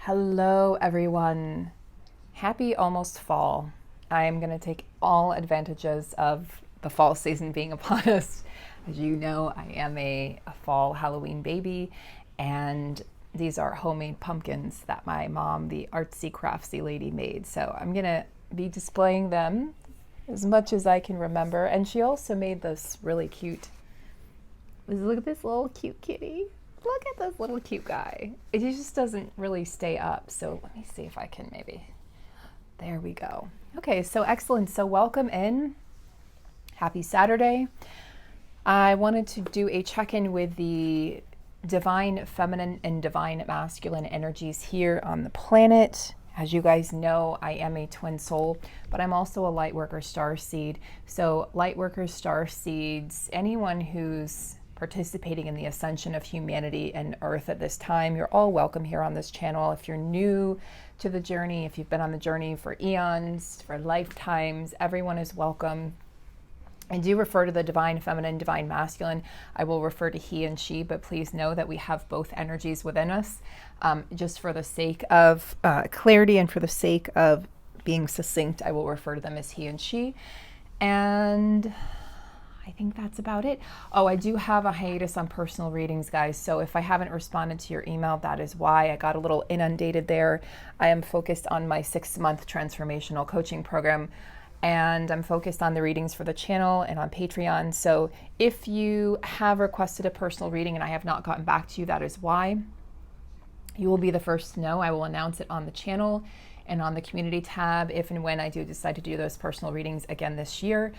Hello, everyone. Happy almost fall. I am going to take all advantages of the fall season being upon us. As you know, I am a fall Halloween baby, and these are homemade pumpkins that my mom, the artsy craftsy lady, made. So I'm going to be displaying them as much as I can remember. And she also made this really cute. Look at this little cute kitty. Look at this little cute guy. It just doesn't really stay up. So let me see if I can maybe. There we go. Okay, so excellent. So welcome in. Happy Saturday. I wanted to do a check-in with the divine feminine and divine masculine energies here on the planet. As you guys know, I am a twin soul, but I'm also a light worker star seed. So light workers, star seeds, anyone who's participating in the ascension of humanity and earth at this time, you're all welcome here on this channel. If you're new to the journey, if you've been on the journey for eons, for lifetimes, everyone is welcome. I do refer to the divine feminine, divine masculine. I will refer to he and she, but please know that we have both energies within us. Just for the sake of clarity and for the sake of being succinct, I will refer to them as he and she. And I think that's about it. Oh, I do have a hiatus on personal readings, guys. So if I haven't responded to your email, that is why. I got a little inundated there. I am focused on my 6-month transformational coaching program, and I'm focused on the readings for the channel and on Patreon. So if you have requested a personal reading and I have not gotten back to you, that is why. You will be the first to know. I will announce it on the channel and on the community tab if and when I do decide to do those personal readings again this year.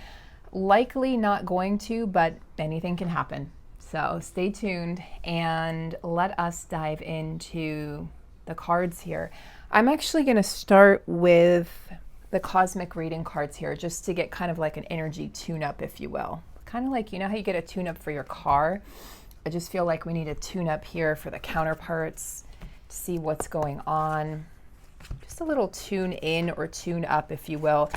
Likely not going to, but anything can happen. So stay tuned and let us dive into the cards here. I'm actually going to start with the cosmic reading cards here just to get kind of like an energy tune-up, if you will. Kind of like, you know how you get a tune-up for your car? I just feel like we need a tune-up here for the counterparts to see what's going on. Just a little tune in or tune up, if you will.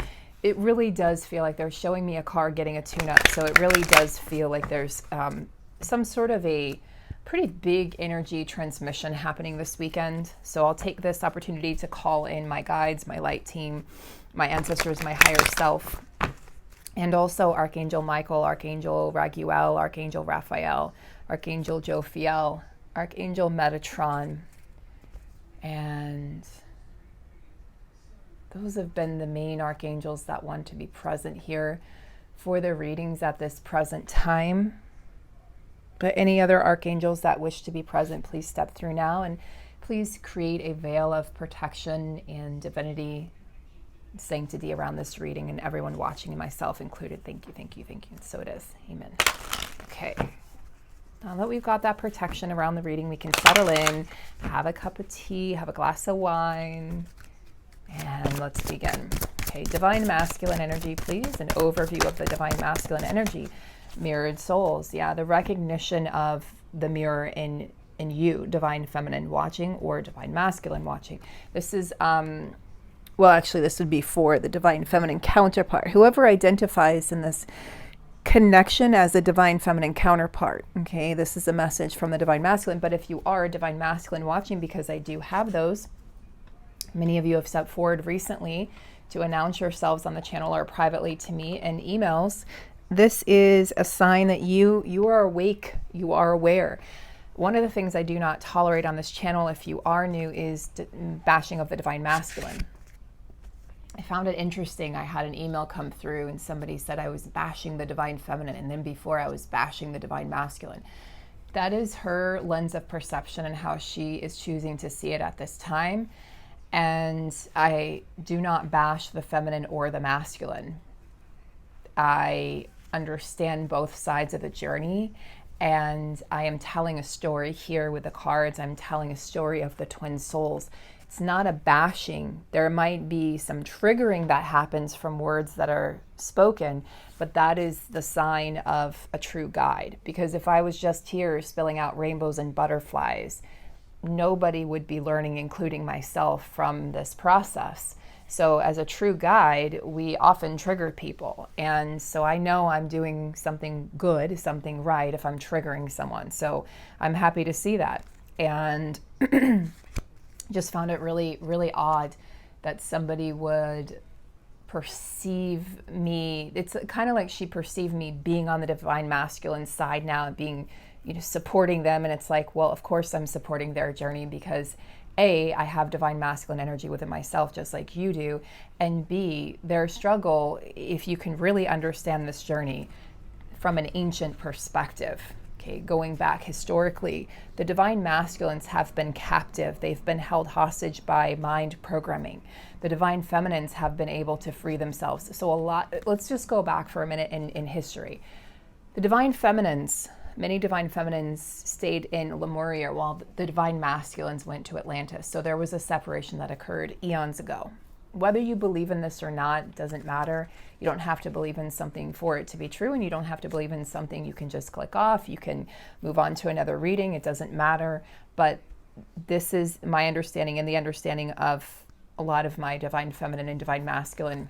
It really does feel like they're showing me a car getting a tune-up. So it really does feel like there's some sort of a pretty big energy transmission happening this weekend. So I'll take this opportunity to call in my guides, my light team, my ancestors, my higher self, and also Archangel Michael, Archangel Raguel, Archangel Raphael, Archangel Jophiel, Archangel Metatron, and those have been the main archangels that want to be present here for the readings at this present time. But any other archangels that wish to be present, please step through now and please create a veil of protection and divinity, sanctity around this reading and everyone watching and myself included. Thank you, thank you, thank you. And so it is. Amen. Okay. Now that we've got that protection around the reading, we can settle in, have a cup of tea, have a glass of wine, and let's begin. Okay, divine masculine energy, please. An overview of the divine masculine energy. Mirrored souls. Yeah, the recognition of the mirror in you, divine feminine watching or divine masculine watching. This is, well, actually, this would be for the divine feminine counterpart. Whoever identifies in this connection as a divine feminine counterpart. Okay, this is a message from the divine masculine. But if you are a divine masculine watching, because I do have those, many of you have stepped forward recently to announce yourselves on the channel or privately to me in emails. This is a sign that you are awake, you are aware. One of the things I do not tolerate on this channel, if you are new, is bashing of the divine masculine. I found it interesting. I had an email come through and somebody said I was bashing the divine feminine, and then before I was bashing the divine masculine. That is her lens of perception and how she is choosing to see it at this time. And I do not bash the feminine or the masculine. I understand both sides of the journey, and I am telling a story here with the cards. I'm telling a story of the twin souls. It's not a bashing. There might be some triggering that happens from words that are spoken, but that is the sign of a true guide. Because if I was just here spilling out rainbows and butterflies, nobody would be learning, including myself, from this process. So as a true guide, we often trigger people. And so I know I'm doing something good, something right if I'm triggering someone. So I'm happy to see that. And Just found it really, really odd that somebody would perceive me. It's kind of like she perceived me being on the divine masculine side now and being, supporting them. And it's like, well, of course I'm supporting their journey because A, I have divine masculine energy within myself, just like you do. And B, their struggle, if you can really understand this journey from an ancient perspective, okay, going back historically, the divine masculines have been captive. They've been held hostage by mind programming. The divine feminines have been able to free themselves. So let's just go back for a minute in history. The divine feminines, many divine feminines stayed in Lemuria while the divine masculines went to Atlantis. So there was a separation that occurred eons ago. Whether you believe in this or not doesn't matter. You don't have to believe in something for it to be true, and you don't have to believe in something. You can just click off. You can move on to another reading. It doesn't matter. But this is my understanding and the understanding of a lot of my divine feminine and divine masculine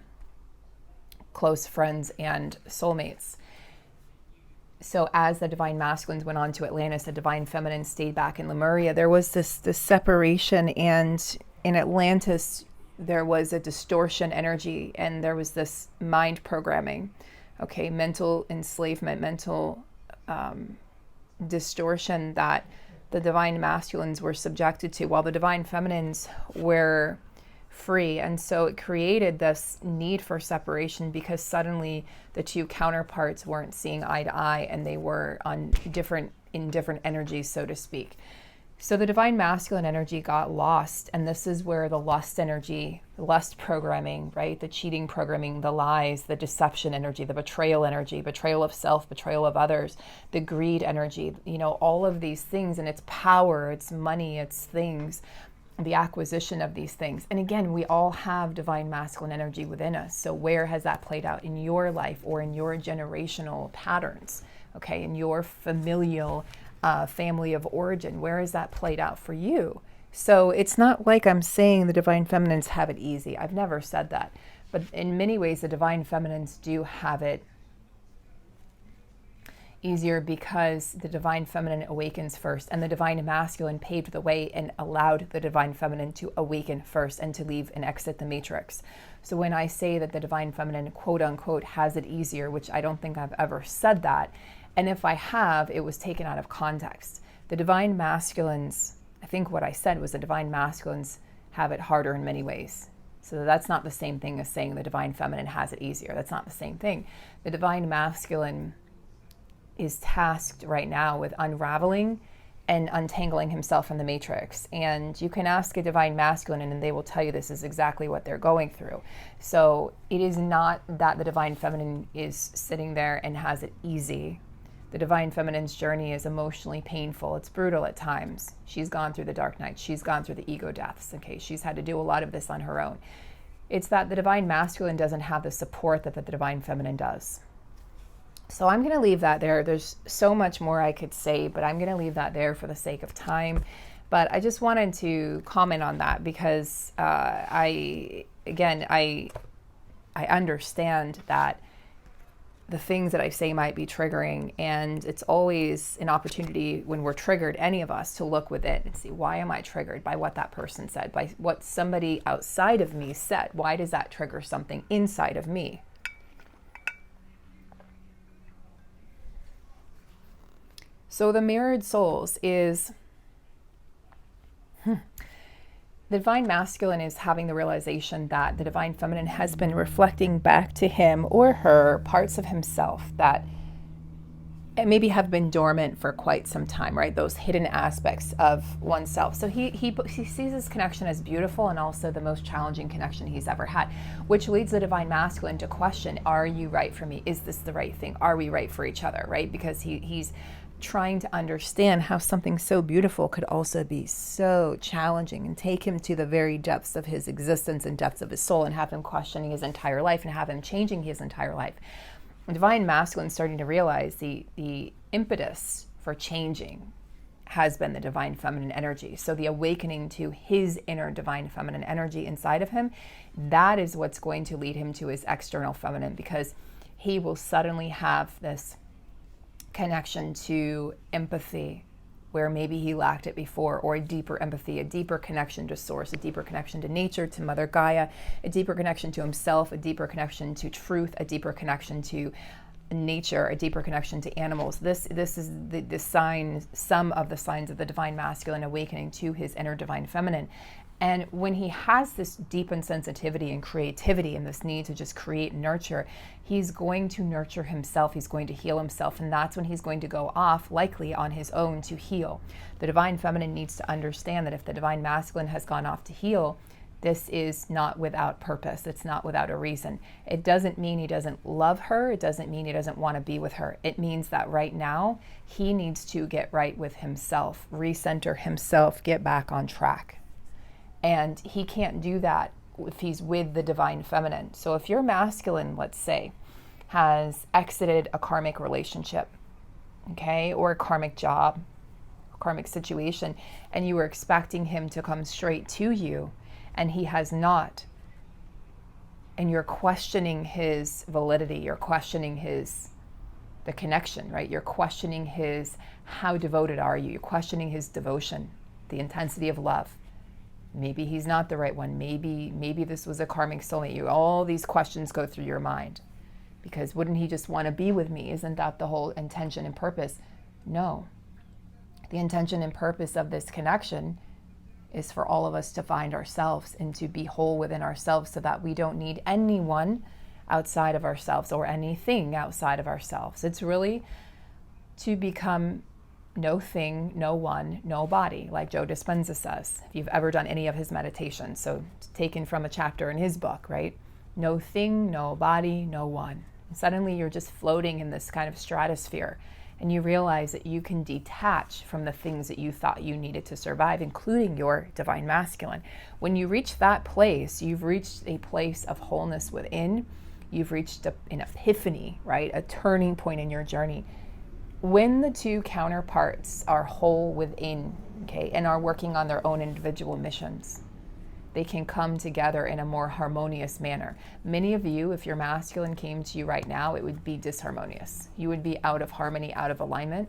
close friends and soulmates. So as the divine masculines went on to Atlantis, the divine feminine stayed back in Lemuria. There was this separation, and in Atlantis, there was a distortion energy, and there was this mind programming, okay, mental enslavement, mental distortion that the divine masculines were subjected to, while the divine feminines were free. And so it created this need for separation because suddenly the two counterparts weren't seeing eye to eye, and they were in different energies, so to speak. So the divine masculine energy got lost, and this is where the lust energy, lust programming, right? The cheating programming, the lies, the deception energy, the betrayal energy, betrayal of self, betrayal of others, the greed energy, all of these things, and it's power, it's money, it's things, the acquisition of these things. And again, we all have divine masculine energy within us. So where has that played out in your life or in your generational patterns, okay, in your familial family of origin? Where is that played out for you? So it's not like I'm saying the divine feminines have it easy. I've never said that. But in many ways, the divine feminines do have it easier because the divine feminine awakens first, and the divine masculine paved the way and allowed the divine feminine to awaken first and to leave and exit the matrix. So when I say that the divine feminine, quote unquote, has it easier, which I don't think I've ever said that, and if I have, it was taken out of context. The divine masculines, I think what I said was the divine masculines have it harder in many ways. So that's not the same thing as saying the divine feminine has it easier. That's not the same thing. The divine masculine is tasked right now with unraveling and untangling himself from the matrix. And you can ask a divine masculine and they will tell you this is exactly what they're going through. So it is not that the divine feminine is sitting there and has it easy. The divine feminine's journey is emotionally painful. It's brutal at times. She's gone through the dark night. She's gone through the ego deaths. Okay, she's had to do a lot of this on her own. It's that the divine masculine doesn't have the support that the divine feminine does. So I'm going to leave that there. There's so much more I could say, but I'm going to leave that there for the sake of time. But I just wanted to comment on that because I understand that the things that I say might be triggering, and it's always an opportunity when we're triggered, any of us, to look within and see, why am I triggered by what that person said, by what somebody outside of me said? Why does that trigger something inside of me? So the mirrored souls is the divine masculine is having the realization that the divine feminine has been reflecting back to him or her parts of himself that maybe have been dormant for quite some time, right? Those hidden aspects of oneself. So he sees this connection as beautiful and also the most challenging connection he's ever had, which leads the divine masculine to question, are you right for me? Is this the right thing? Are we right for each other, right? Because he's trying to understand how something so beautiful could also be so challenging and take him to the very depths of his existence and depths of his soul and have him questioning his entire life and have him changing his entire life. The divine masculine starting to realize the impetus for changing has been the divine feminine energy. So the awakening to his inner divine feminine energy inside of him, that is what's going to lead him to his external feminine, because he will suddenly have this connection to empathy, where maybe he lacked it before, or a deeper empathy, a deeper connection to source, a deeper connection to nature, to Mother Gaia, a deeper connection to himself, a deeper connection to truth, a deeper connection to nature, a deeper connection to animals. This is the sign, some of the signs of the divine masculine awakening to his inner divine feminine. And when he has this deepened sensitivity and creativity and this need to just create and nurture, he's going to nurture himself, he's going to heal himself, and that's when he's going to go off, likely on his own, to heal. The divine feminine needs to understand that if the divine masculine has gone off to heal, this is not without purpose. It's not without a reason. It doesn't mean he doesn't love her. It doesn't mean he doesn't want to be with her. It means that right now he needs to get right with himself, recenter himself, get back on track. And he can't do that if he's with the divine feminine. So if your masculine, let's say, has exited a karmic relationship, okay, or a karmic job, a karmic situation, and you were expecting him to come straight to you, and he has not, and you're questioning his validity, you're questioning the connection, right? You're questioning how devoted are you? You're questioning his devotion, the intensity of love. Maybe he's not the right one. Maybe this was a karmic soulmate. All these questions go through your mind, because wouldn't he just want to be with me? Isn't that the whole intention and purpose? No. The intention and purpose of this connection is for all of us to find ourselves and to be whole within ourselves, so that we don't need anyone outside of ourselves or anything outside of ourselves. It's really to become no thing, no one, no body, like Joe Dispenza says, if you've ever done any of his meditations. So taken from a chapter in his book, right? No thing, no body, no one. And suddenly you're just floating in this kind of stratosphere, and you realize that you can detach from the things that you thought you needed to survive, including your divine masculine. When you reach that place, you've reached a place of wholeness within. You've reached an epiphany, right? A turning point in your journey. When the two counterparts are whole within, okay, and are working on their own individual missions, they can come together in a more harmonious manner. Many of you, if your masculine came to you right now, it would be disharmonious. You would be out of harmony, out of alignment,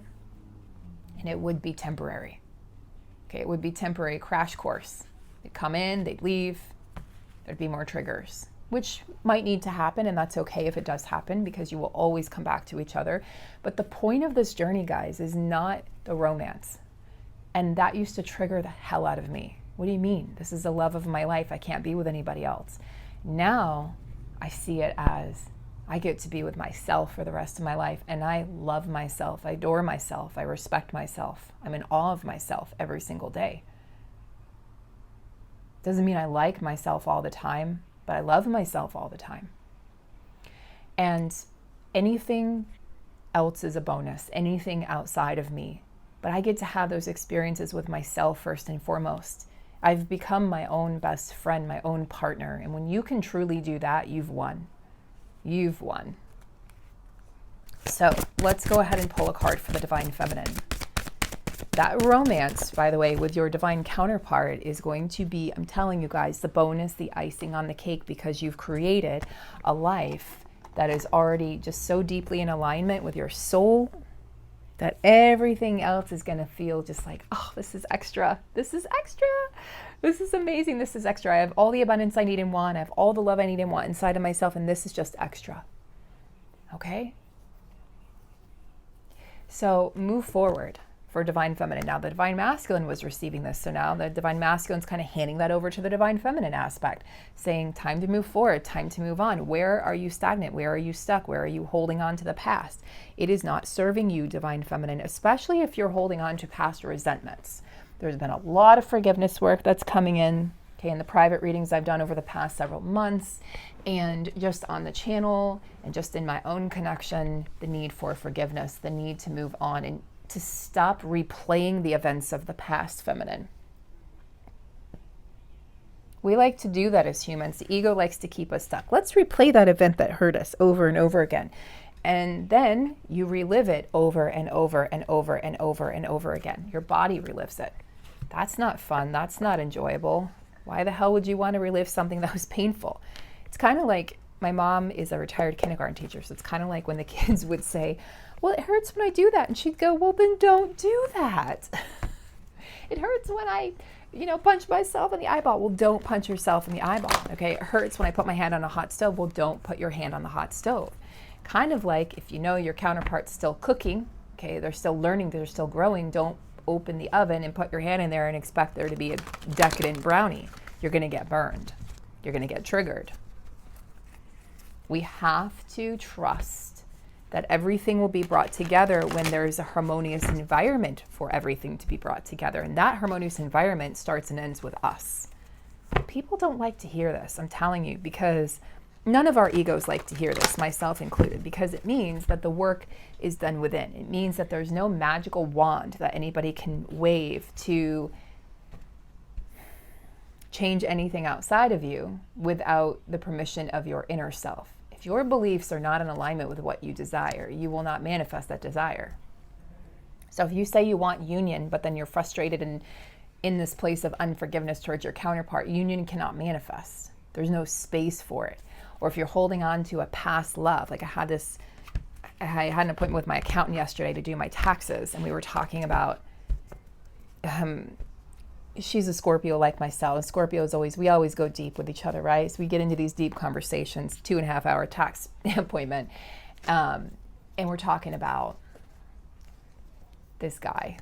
and it would be temporary. Okay, it would be temporary crash course. They'd come in, they'd leave, there'd be more triggers, which might need to happen, and that's okay if it does happen, because you will always come back to each other. But the point of this journey, guys, is not the romance. And that used to trigger the hell out of me. What do you mean? This is the love of my life. I can't be with anybody else. Now I see it as I get to be with myself for the rest of my life, and I love myself. I adore myself. I respect myself. I'm in awe of myself every single day. Doesn't mean I like myself all the time, but I love myself all the time. And anything else is a bonus, anything outside of me. But I get to have those experiences with myself first and foremost. I've become my own best friend, my own partner. And when you can truly do that, you've won. You've won. So let's go ahead and pull a card for the divine feminine. That romance, by the way, with your divine counterpart is going to be, I'm telling you guys, the bonus, the icing on the cake, because you've created a life that is already just so deeply in alignment with your soul that everything else is going to feel just like, oh, this is extra. This is extra. This is amazing. This is extra. I have all the abundance I need and want. I have all the love I need and want inside of myself, and this is just extra. Okay? So move forward for divine feminine. Now the divine masculine was receiving this, so now the divine masculine's kind of handing that over to the divine feminine aspect, saying time to move forward, time to move on. Where are you stagnant? Where are you stuck? Where are you holding on to the past? It is not serving you, divine feminine, especially if you're holding on to past resentments. There's been a lot of forgiveness work that's coming in, okay, in the private readings I've done over the past several months, and just on the channel, and just in my own connection, the need for forgiveness, the need to move on, and to stop replaying the events of the past, feminine. We like to do that as humans. The ego likes to keep us stuck. Let's replay that event that hurt us over and over again. And then you relive it over and over and over and over and over again. Your body relives it. That's not fun. That's not enjoyable. Why the hell would you want to relive something that was painful? It's kind of like my mom is a retired kindergarten teacher, so it's kind of like when the kids would say, well, it hurts when I do that. And she'd go, well, then don't do that. It hurts when I, punch myself in the eyeball. Well, don't punch yourself in the eyeball, okay? It hurts when I put my hand on a hot stove. Well, don't put your hand on the hot stove. Kind of like if your counterpart's still cooking, okay, they're still learning, they're still growing, don't open the oven and put your hand in there and expect there to be a decadent brownie. You're going to get burned. You're going to get triggered. We have to trust that everything will be brought together when there's a harmonious environment for everything to be brought together. And that harmonious environment starts and ends with us. People don't like to hear this, I'm telling you, because none of our egos like to hear this, myself included, because it means that the work is done within. It means that there's no magical wand that anybody can wave to change anything outside of you without the permission of your inner self. If your beliefs are not in alignment with what you desire, you will not manifest that desire. So if you say you want union, but then you're frustrated and in this place of unforgiveness towards your counterpart, union cannot manifest. There's no space for it. Or if you're holding on to a past love, like I had an appointment with my accountant yesterday to do my taxes, and we were talking about, she's a Scorpio like myself. Scorpios we always go deep with each other, right? So we get into these deep conversations, 2.5 hour tax appointment. And we're talking about this guy.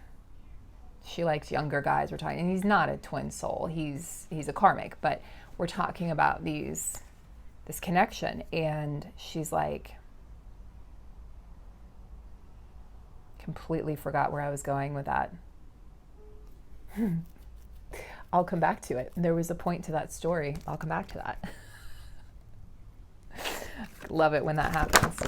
She likes younger guys. And he's not a twin soul. He's a karmic, but we're talking about this connection. And she's like, completely forgot where I was going with that. I'll come back to it. There was a point to that story. I'll come back to that. Love it when that happens.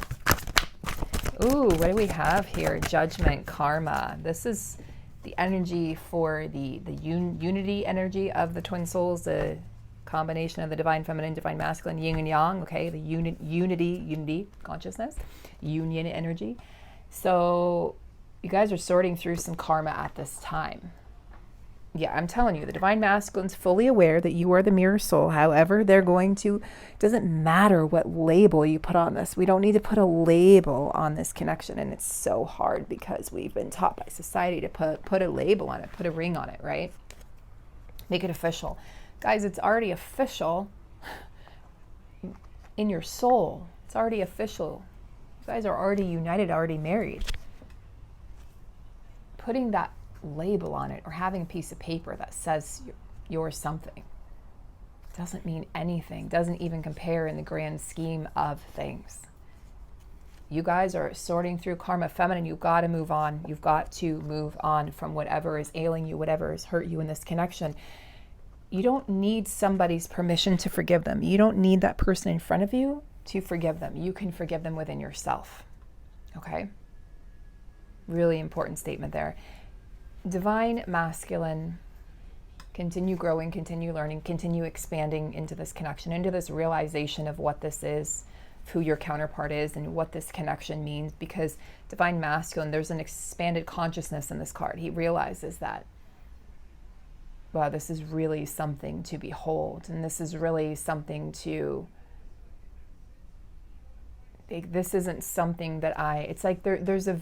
Ooh, what do we have here? Judgment, karma. This is the energy for the unity energy of the twin souls, the combination of the divine feminine, divine masculine, yin and yang, okay? The unity consciousness, union energy. So you guys are sorting through some karma at this time. Yeah, I'm telling you, the divine masculine's fully aware that you are the mirror soul. However, doesn't matter what label you put on this. We don't need to put a label on this connection. And it's so hard because we've been taught by society to put a label on it, put a ring on it, right? Make it official. Guys, it's already official in your soul. It's already official. You guys are already united, already married. Putting that label on it or having a piece of paper that says you're something doesn't mean anything, doesn't even compare in the grand scheme of things. You guys are sorting through karma feminine. You've got to move on. You've got to move on from whatever is ailing you, whatever has hurt you in this connection. You don't need somebody's permission to forgive them. You don't need that person in front of you to forgive them. You can forgive them within yourself. Okay? Really important statement there. Divine masculine, continue growing, continue learning, continue expanding into this connection, into this realization of what this is, who your counterpart is, and what this connection means. Because divine masculine, there's an expanded consciousness in this card. He realizes that, wow, this is really something to behold, and this is really something to, this isn't something that it's like there's a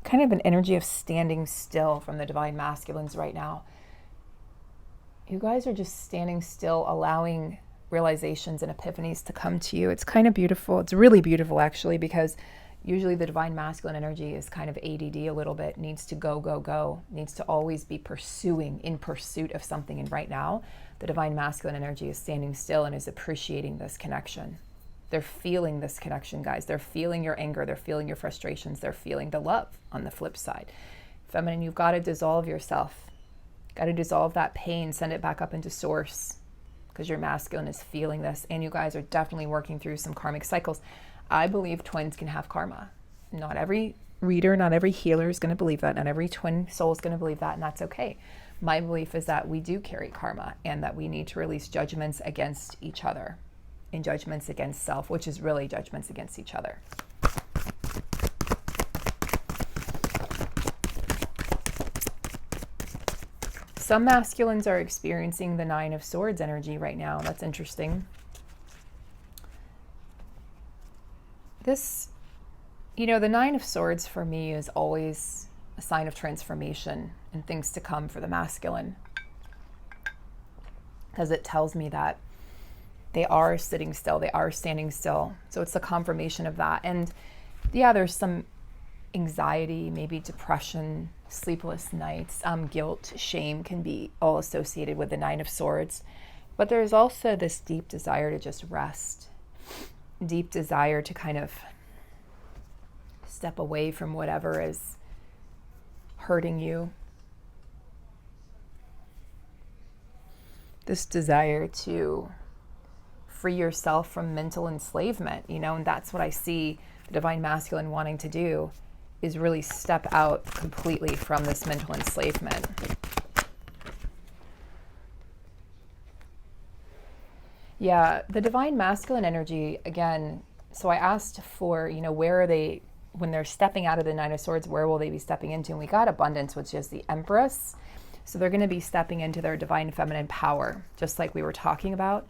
kind of an energy of standing still from the divine masculines right now. You guys are just standing still, allowing realizations and epiphanies to come to you. It's kind of beautiful. It's really beautiful, actually, because usually the divine masculine energy is kind of ADD a little bit, needs to go, needs to always be in pursuit of something. And right now, the divine masculine energy is standing still and is appreciating this connection. They're feeling this connection, guys. They're feeling your anger. They're feeling your frustrations. They're feeling the love on the flip side. Feminine, you've got to dissolve yourself. Got to dissolve that pain, send it back up into source, because your masculine is feeling this. And you guys are definitely working through some karmic cycles. I believe twins can have karma. Not every reader, not every healer is going to believe that. Not every twin soul is going to believe that, and that's okay. My belief is that we do carry karma and that we need to release judgments against each other. And judgments against self, which is really judgments against each other. Some masculines are experiencing the Nine of Swords energy right now. That's interesting. This, you know, the Nine of Swords for me is always a sign of transformation and things to come for the masculine, because it tells me that they are sitting still, they are standing still. So it's a confirmation of that. And yeah, there's some anxiety, maybe depression, sleepless nights, guilt, shame can be all associated with the Nine of Swords. But there's also this deep desire to just rest, deep desire to kind of step away from whatever is hurting you. This desire to free yourself from mental enslavement, you know, and that's what I see the divine masculine wanting to do, is really step out completely from this mental enslavement. Yeah, the divine masculine energy, again, so I asked for, you know, where are they, when they're stepping out of the Nine of Swords, where will they be stepping into? And we got abundance, which is the Empress. So they're going to be stepping into their divine feminine power, just like we were talking about.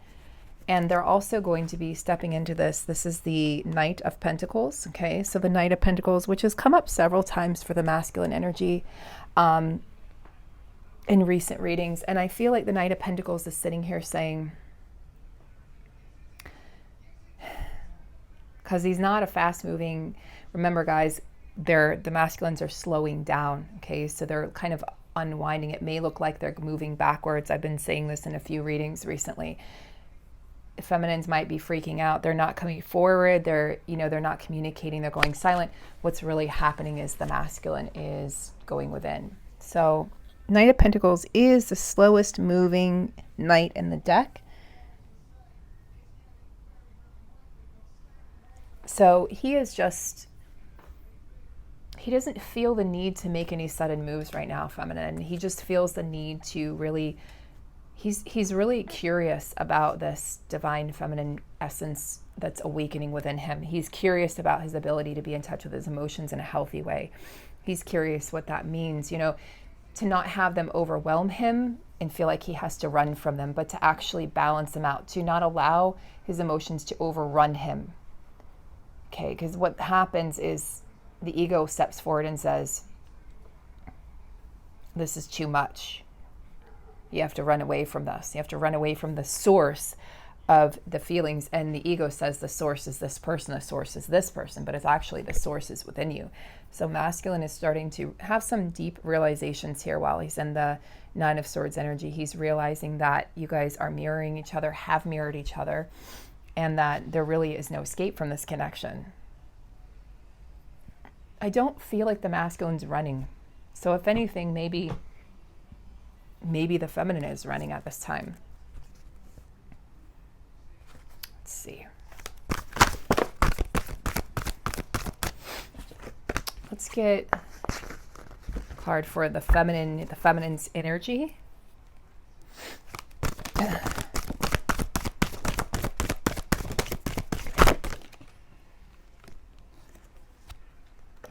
And they're also going to be stepping into this. This is the Knight of Pentacles. Okay, so the Knight of Pentacles, which has come up several times for the masculine energy in recent readings. And I feel like the Knight of Pentacles is sitting here saying, because he's not a fast moving, remember guys, the masculines are slowing down. Okay, so they're kind of unwinding. It may look like they're moving backwards. I've been saying this in a few readings recently. Feminines might be freaking out. They're not coming forward. They're not communicating. They're going silent. What's really happening is the masculine is going within. So Knight of Pentacles is the slowest moving knight in the deck. So he doesn't feel the need to make any sudden moves right now, feminine. He just feels the need to really, he's really curious about this divine feminine essence that's awakening within him. He's curious about his ability to be in touch with his emotions in a healthy way. He's curious what that means, you know, to not have them overwhelm him and feel like he has to run from them, but to actually balance them out, to not allow his emotions to overrun him. Okay, because what happens is the ego steps forward and says, this is too much. You have to run away from this. You have to run away from the source of the feelings. And the ego says the source is this person, the source is this person, but it's actually the source is within you. So masculine is starting to have some deep realizations here while he's in the Nine of Swords energy. He's realizing that you guys are mirroring each other, have mirrored each other, and that there really is no escape from this connection. I don't feel like the masculine's running. So if anything, maybe the feminine is running at this time. Let's see. Let's get a card for the feminine's energy.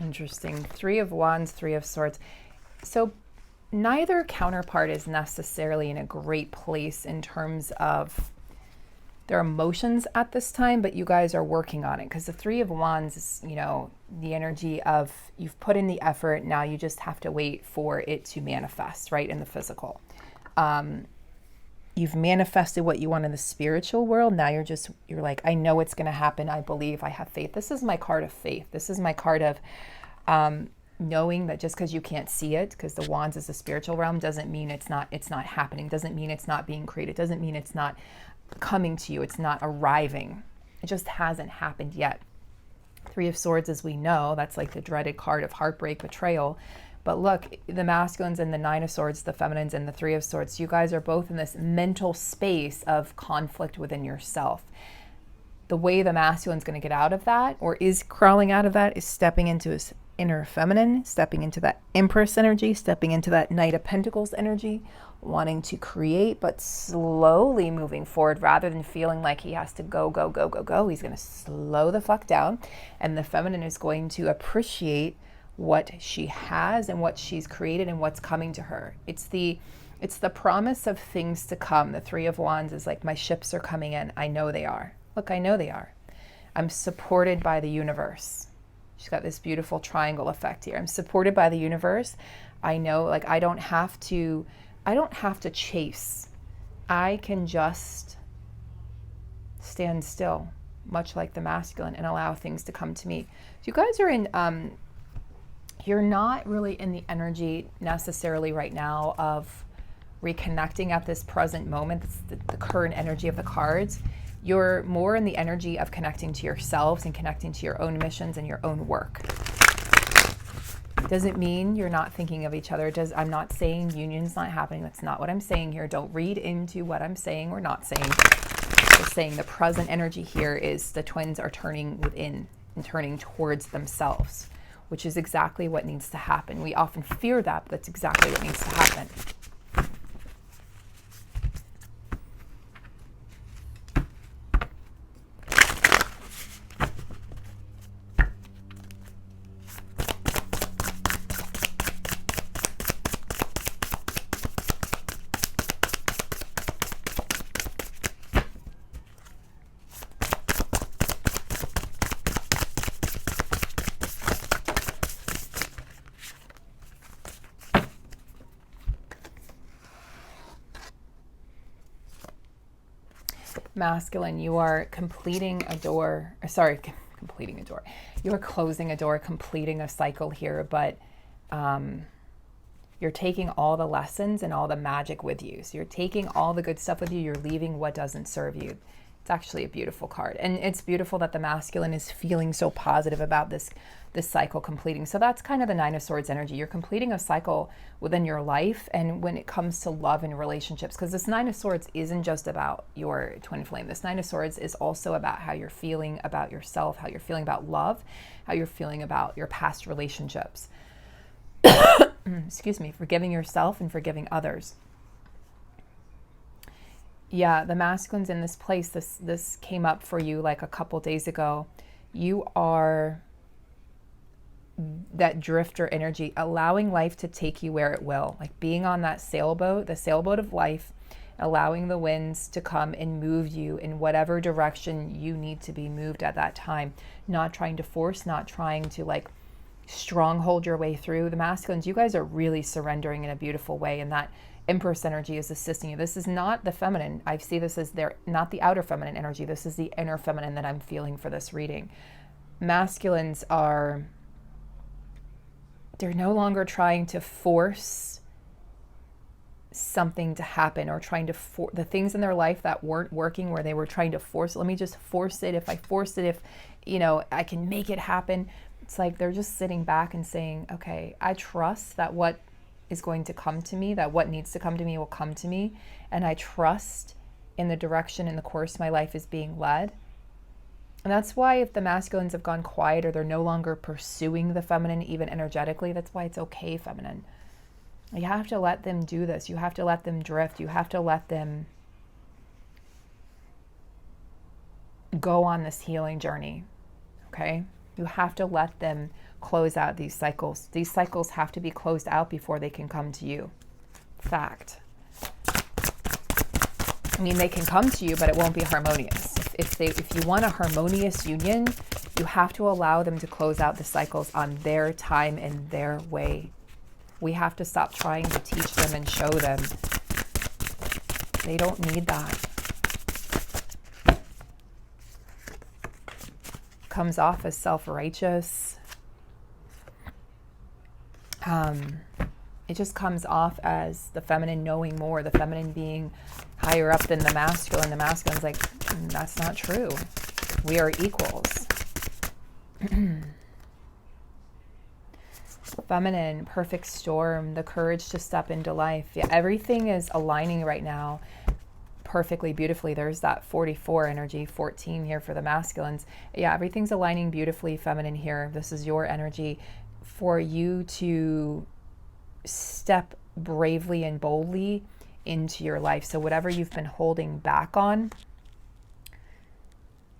Interesting. Three of Wands, Three of Swords. So neither counterpart is necessarily in a great place in terms of their emotions at this time, but you guys are working on it, because the Three of Wands is, you know, the energy of you've put in the effort, now you just have to wait for it to manifest, right, in the physical. You've manifested what you want in the spiritual world. Now you're like, I know it's going to happen. I believe, I have faith. This is my card of faith. This is my card of knowing that just because you can't see it, because the Wands is the spiritual realm, doesn't mean it's not happening. Doesn't mean it's not being created. Doesn't mean it's not coming to you. It's not arriving. It just hasn't happened yet. Three of Swords, as we know, that's like the dreaded card of heartbreak, betrayal. But look, the masculines and the Nine of Swords, the feminines and the Three of Swords, you guys are both in this mental space of conflict within yourself. The way the masculine's going to get out of that, or is crawling out of that, is stepping into his inner feminine, stepping into that Empress energy, stepping into that Knight of Pentacles energy, wanting to create, but slowly moving forward rather than feeling like he has to go. He's going to slow the fuck down. And the feminine is going to appreciate what she has and what she's created and what's coming to her. It's the promise of things to come. The Three of Wands is like, my ships are coming in. I know they are. Look, I know they are. I'm supported by the universe. She's got this beautiful triangle effect here. I'm supported by the universe. I know, like, I don't have to chase. I can just stand still, much like the masculine, and allow things to come to me. So you guys are in, you're not really in the energy necessarily right now of reconnecting at this present moment. That's the current energy of the cards. You're more in the energy of connecting to yourselves and connecting to your own missions and your own work. Doesn't mean you're not thinking of each other. I'm not saying union's not happening. That's not what I'm saying here. Don't read into what I'm saying or not saying. Just saying the present energy here is the twins are turning within and turning towards themselves, which is exactly what needs to happen. We often fear that, but that's exactly what needs to happen. Masculine, you are completing a door, completing a door. You are closing a door, completing a cycle here, but you're taking all the lessons and all the magic with you. So you're taking all the good stuff with you. You're leaving what doesn't serve you. It's actually a beautiful card. And it's beautiful that the masculine is feeling so positive about this cycle completing. So that's kind of the Nine of Swords energy. You're completing a cycle within your life. And when it comes to love and relationships, because this Nine of Swords isn't just about your twin flame. This Nine of Swords is also about how you're feeling about yourself, how you're feeling about love, how you're feeling about your past relationships. Excuse me, forgiving yourself and forgiving others. Yeah, the masculine's in this place. This came up for you like a couple days ago. You are that drifter energy, allowing life to take you where it will. Like being on that sailboat, the sailboat of life, allowing the winds to come and move you in whatever direction you need to be moved at that time. Not trying to force, not trying to like stronghold your way through. The masculines, you guys are really surrendering in a beautiful way, and that Empress energy is assisting you. This is not the feminine. I see this as not the outer feminine energy. This is the inner feminine that I'm feeling for this reading. Masculines they're no longer trying to force something to happen or trying to the things in their life that weren't working where they were trying to force. Let me just force it. If I force it, I can make it happen. It's like they're just sitting back and saying, okay, I trust that what is going to come to me, that what needs to come to me will come to me. And I trust in the direction and the course my life is being led. And that's why if the masculines have gone quiet or they're no longer pursuing the feminine, even energetically, that's why it's okay, feminine. You have to let them do this. You have to let them drift. You have to let them go on this healing journey, okay? You have to let them close out these cycles. These cycles have to be closed out before they can come to you. Fact. I mean, they can come to you, but it won't be harmonious. If you want a harmonious union, you have to allow them to close out the cycles on their time and their way. We have to stop trying to teach them and show them. They don't need that. Comes off as self-righteous. It just comes off as the feminine knowing more, the feminine being higher up than the masculine. The masculine's like, that's not true. We are equals. Feminine, perfect storm, the courage to step into life. Yeah, everything is aligning right now perfectly, beautifully. There's that 44 energy, 14 here for the masculines. Yeah, everything's aligning beautifully, feminine here. This is your energy for you to step bravely and boldly into your life. So whatever you've been holding back on,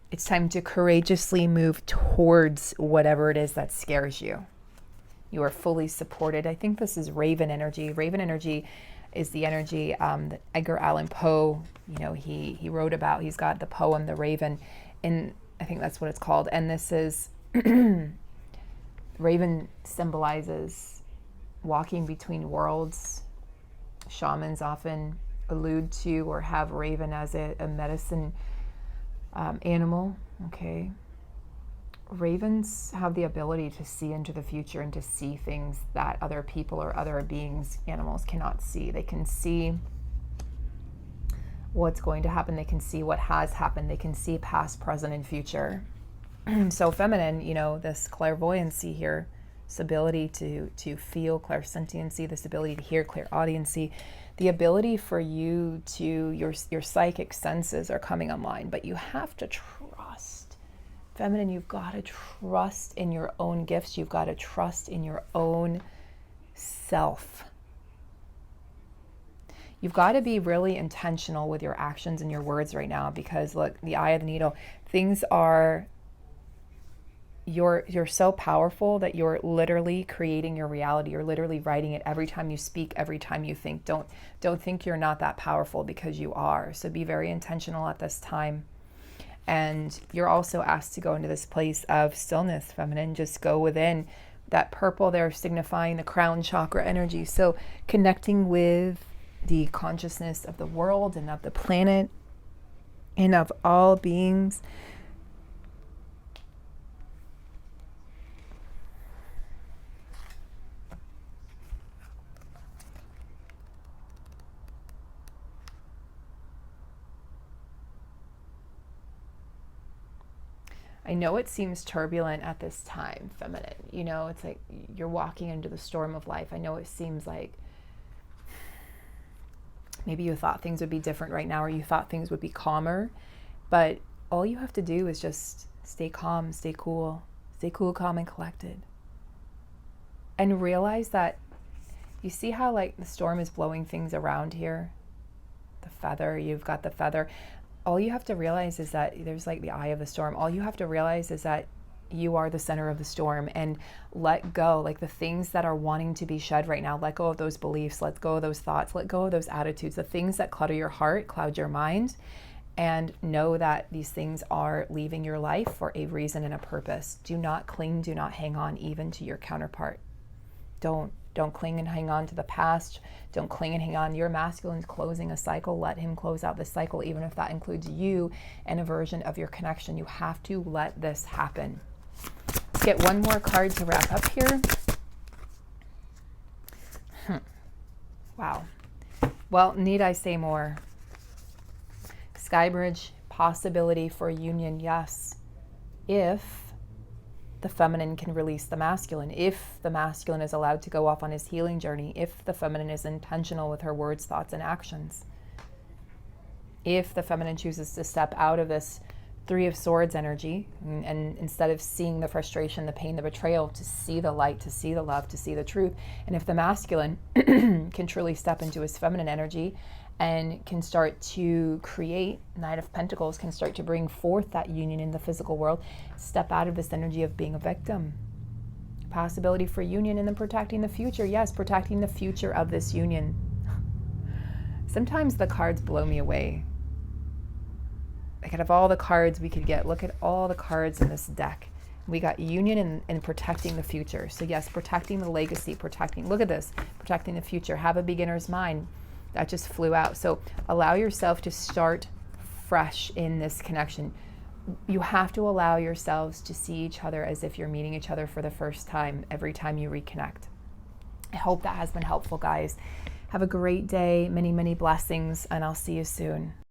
it's time to courageously move towards whatever it is that scares you. You are fully supported. I think this is Raven energy. Raven energy is the energy that Edgar Allan Poe, he wrote about. He's got the poem, The Raven, and I think that's what it's called. And this is, Raven symbolizes walking between worlds. Shamans often allude to or have Raven as a medicine animal, okay? Ravens have the ability to see into the future and to see things that other people or other beings, animals, cannot see. They can see what's going to happen. They can see what has happened. They can see past, present, and future. So feminine, this clairvoyancy here, this ability to feel, clairsentiency, this ability to hear, clairaudiency, the ability for you to, your psychic senses are coming online, but you have to trust. Feminine, you've got to trust in your own gifts. You've got to trust in your own self. You've got to be really intentional with your actions and your words right now, because look, the eye of the needle, things are, you're so powerful that you're literally creating your reality. You're literally writing it every time you speak, every time you think. Don't think you're not that powerful, because you are. So be very intentional at this time. And you're also asked to go into this place of stillness, feminine. Just go within. That purple there signifying the crown chakra energy. So connecting with the consciousness of the world and of the planet and of all beings. I know it seems turbulent at this time, feminine. It's like you're walking into the storm of life. I know it seems like maybe you thought things would be different right now, or you thought things would be calmer, but all you have to do is just stay calm, stay cool, calm, and collected. And realize that, you see how like the storm is blowing things around here? The feather, you've got the feather. All you have to realize is that there's like the eye of the storm. All you have to realize is that you are the center of the storm, and let go, like the things that are wanting to be shed right now. Let go of those beliefs, let go of those thoughts, let go of those attitudes, the things that clutter your heart, cloud your mind, and know that these things are leaving your life for a reason and a purpose. Do not cling, do not hang on even to your counterpart. Don't cling and hang on to the past. Don't cling and hang on. Your masculine's closing a cycle. Let him close out the cycle, even if that includes you and a version of your connection. You have to let this happen. Let's get one more card to wrap up here. Wow. Well, need I say more? Skybridge, possibility for union, yes. If the feminine can release the masculine, if the masculine is allowed to go off on his healing journey, if the feminine is intentional with her words, thoughts, and actions, if the feminine chooses to step out of this Three of Swords energy, and instead of seeing the frustration, the pain, the betrayal, to see the light, to see the love, to see the truth. And if the masculine can truly step into his feminine energy and can start to create, Knight of Pentacles, can start to bring forth that union in the physical world, step out of this energy of being a victim. Possibility for union, and then protecting the future. Yes, protecting the future of this union. Sometimes the cards blow me away. Like out of all the cards we could get, look at all the cards in this deck. We got union and protecting the future. So yes, protecting the legacy, look at this, protecting the future. Have a beginner's mind. That just flew out. So allow yourself to start fresh in this connection. You have to allow yourselves to see each other as if you're meeting each other for the first time every time you reconnect. I hope that has been helpful, guys. Have a great day, many, many blessings, and I'll see you soon.